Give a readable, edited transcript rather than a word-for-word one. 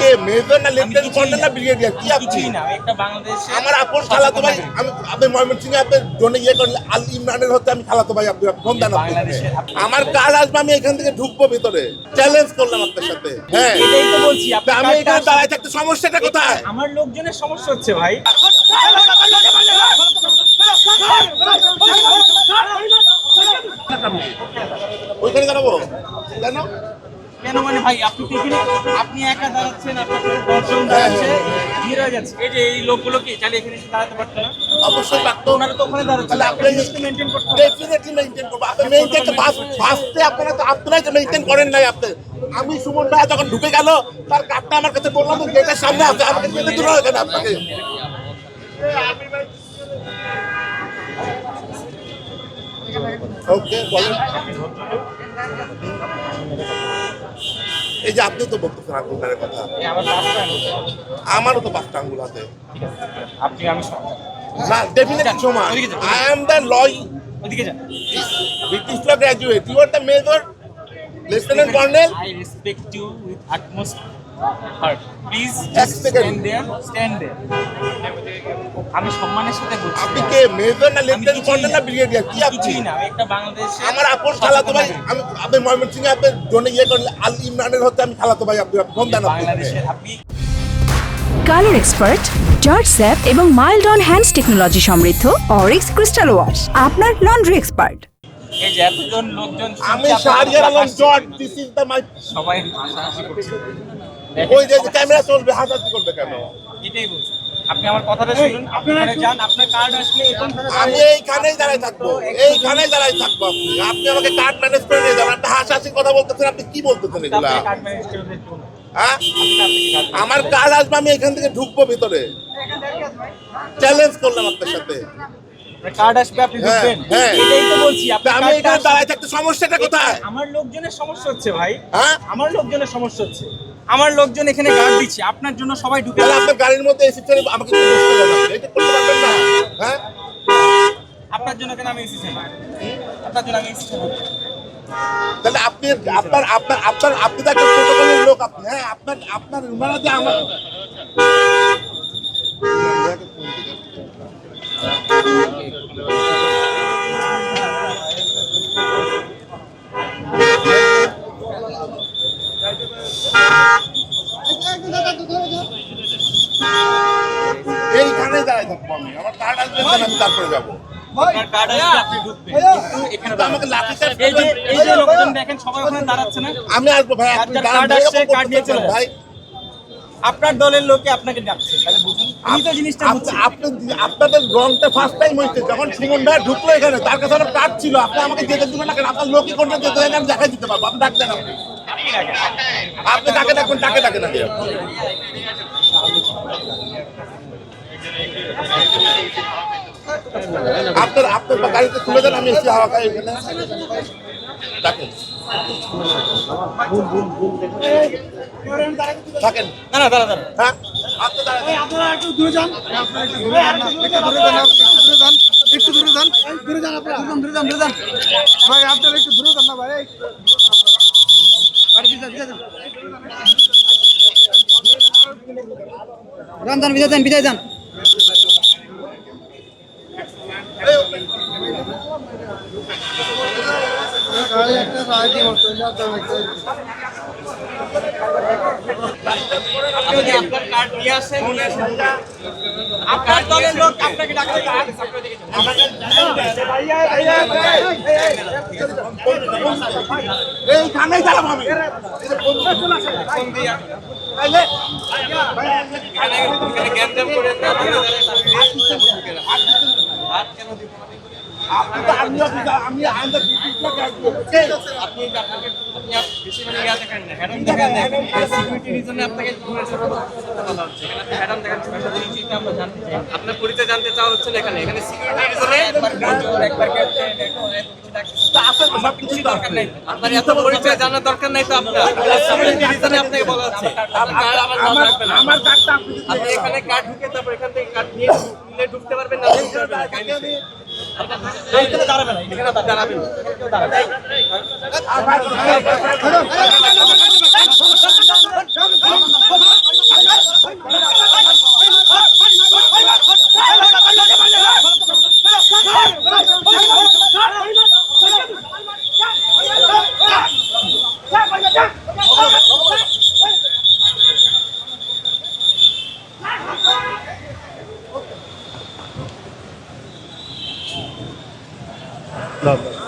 কে major না lieutenant colonel না brigadier কি আপনি? কিছুই না, আমি একটা বাংলাদেশে আমার আপন খালাতো ভাই, আমি আপনি ময়মনসিংহে আপনার জন্য ইয়ে করলে আল ইমরানের হচ্ছে আমি খালাতো ভাই, আপনি ফোন দেন আপনি। আমার কাজ আসবে, আমি এখান থেকে ঢুকবো ভিতরে, চ্যালেঞ্জ করলাম আপনার সাথে। হ্যাঁ এটাই তো বলছি, তা আমি এখানে দাঁড়ায় থাকতে সমস্যাটা কোথায়? আমার লোকজনের সমস্যা হচ্ছে ভাই। ওইখানে দাঁড়াবো কেন? কেন মানে ভাই, আপনি তো এখানে আপনি একা দাঁড়াচ্ছেন, আপনার সাথে 10 জন দাঁড়াচ্ছে, ভিড় হয়ে যাচ্ছে। এই যে এই লোকগুলো কি চাইলে এখানে এসে দাঁড়াতে পারতো না? অবশ্যই পারতো। ওনারা তো ওখানে দাঁড়াচ্ছে, তাহলে আপনি আপনি একটু মেইনটেইন করতে হবে। ডেফিনেটলি মেইনটেইন করবো। আপনি মেইনটেইন তো ফার্স্টে আপনারাই তো মেইনটেইন করেন নাই আপনি। আমি সুমন ভাই যখন ঢুকে গেল, তার কার্ডটা আমার কাছে বললাম তো গেটের সামনে আছে, আমাকে যেতে দিল না কেন আপনাকে? ওকে বলেন। এই যে আপনি তো বলতেছেন আঙ্গুলের কথা, এই আমার পাঁচটা আঙুল। আমারও তো 5টা আঙ্গুল আছে। আপনি আমি না ডেফিনেটলি সমান। আই এম দ্য ল ওদিকে যান। British law graduate, you are the major lieutenant colonel. I respect you with utmost heart. Please এক সেকেন্ড। stand there. আমি সম্মানের সাথে বলছি। আপনি কে মেজর না লেফটেন্যান্ট কিছুই কর্নেল না। না ব্রিগেডিয়ার কি আপনি? কিছুই না, আমি একটা বাংলাদেশে আমার আপন খালাতো ভাই, আমি আপনি ময়মনসিংহে আপনার জন্য ইয়ে করলে আল ইমরানের হচ্ছে আমি খালাতো ভাই, আপনি ফোন দেন আপনি। বাংলাদেশে আপনি কালার এক্সপার্ট, জর্জ স্যাপ এবং মাইল্ড অন হ্যান্ডস টেকনোলজি সমৃদ্ধ অরিক্স ক্রিস্টাল ওয়াশ আপনার লন্ড্রি এক্সপার্ট। এই যে এতজন লোকজন, আমি Shahriar Alam George, this is the my. সবাই হাসাহাসি করছে। ওই যে ক্যামেরা চলবে, হাসাহাসি করবে কেন? এটাই বলছি, আপনি আমার কথাটা শুনুন, আপনারা যান, আপনার কার্ড আসলে আমি এইখানেই দাঁড়ায় থাকবো, এইখানেই দাঁড়ায় থাকবো। আপনি আমাকে কার্ড ম্যানেজ করে নিয়ে যাবেন। আপনি হাসাহাসির কথা বলতেছেন, আপনি কি বলতেছেন এগুলা? কার্ড ম্যানেজ করে দিন। হ্যাঁ আমার কাজ আসবে, আমি এখান থেকে ঢুকবো ভিতরে, চ্যালেঞ্জ করলাম আপনার সাথে। কার্ড আসবে, আপনি হ্যাঁ, ঢুকবেন। হ্যাঁ। এটাই তো বলছি, তা আমি এখানে দাঁড়ায় থাকতে সমস্যাটা কোথায়? আমার লোকজনের সমস্যা হচ্ছে ভাই। হ্যাঁ আমার লোকজনের সমস্যা হচ্ছে, আমার লোকজন এখানে গার্ড দিচ্ছে, আপনার জন্য সবাই ঢুকে তাহলে আপনার গাড়ির মধ্যে এসি ছেড়ে আমাকে একটু বসতে দেন, আপনি এটা করতে পারবেন না? হ্যাঁ আপনার জন্য কেন আমি এসেছি না? আপনার জন্য আমি এসেছি না। তাহলে আপনি আপনার আপনার আপনার আপনি তো একটা প্রোটোকলের লোক আপনি। হ্যাঁ আপনার আপনার উনারা যে আমার এইখানে দাঁড়ায় থাকবো আমি, আমার কার্ড আসবে আমি তারপরে যাবো। আপনার কার্ড আসবে, আপনি ঢুকবেন, কিন্তু এখানে তো আমাকে লাঠি চার্জ এই যে লোকজন দেখেন সবাই ওখানে দাঁড়াচ্ছে না। আমি আসবো ভাই, আপনি যার দাঁড়ান, কার্ড আসছে, এরকম কার্ড নিয়ে করতেছেন চলে ভাই। আপনার দলের লোকে আপনাকে ডাকছে, তাহলে বুঝুন আমি তো জিনিসটা বুঝছি। আপনাদের রংটা ফার্স্ট টাইম হয়েছে যখন সুমন ভাই ঢুকলো এখানে, তার কাছে আমার কার্ড ছিল, আপনি আমাকে যেতে দিবেন না কেন? আপনার লোকই কোনটা যেতে দেন, আমি দেখাই দিতে পারবো। আপনি ডাক দেন, আপনি তাকে ডাকবেন, তাকে ডাকেন আগে। আপনার আপনার গাড়িতে তুলে দেন, আমি এসে হাওয়া খাই এখানে ডাকেন। থাকেন না না, দাঁড়া দাঁড়া। হ্যাঁ আপনি দাঁড়ান। আপনারা একটু দূরে যান, একটু দূরে যান, একটু দূরে যান, দূরে যান আপনারা, দূরে যান, দূরে যান ভাই, আপনারা একটু দূরে যান না ভাই, বিদায় যান, বিদায় যান। আপনি আপনার কার্ড নিয়ে আসেন, আপনার দলের লোক আপনাকে ডাকছে। এইখানেই দাঁড়াবো আমি। গ্যাঞ্জাম করে আপনি তো আমি আপনি বেশি মানে ইয়া দেখেন না, হ্যাডম দেখেন না, সিকিউরিটি রিজনে আপনাকে দূরে সরে বলা হচ্ছে। এখানে হ্যাডম দেখেন, সেটা পরিচিত আমরা জানতে চাই, আপনার পরিচয় জানতে চাওয়া হচ্ছে না। এখানে এখানে সিকিউরিটি রিজনে একবার সব কিছু দরকার নাই, আপনার এত পরিচয় জানার দরকার নাই তো। আপনার সিকিউরিটি রিজনে আপনাকে বলা হচ্ছে কার্ড আমার নাম রাখবেন না। আমার কার্ডটা আপনি এখানে কার্ড ঢুকে তারপর এখান থেকে কার্ড নিয়ে ঢুকতে পারবেন না, ঢুকতে পারবেন না। এখানে দাঁড়াবেন না, এখানে দাঁড়াবেন না, কেউ দাঁড়াবেন না। দাও, দাও।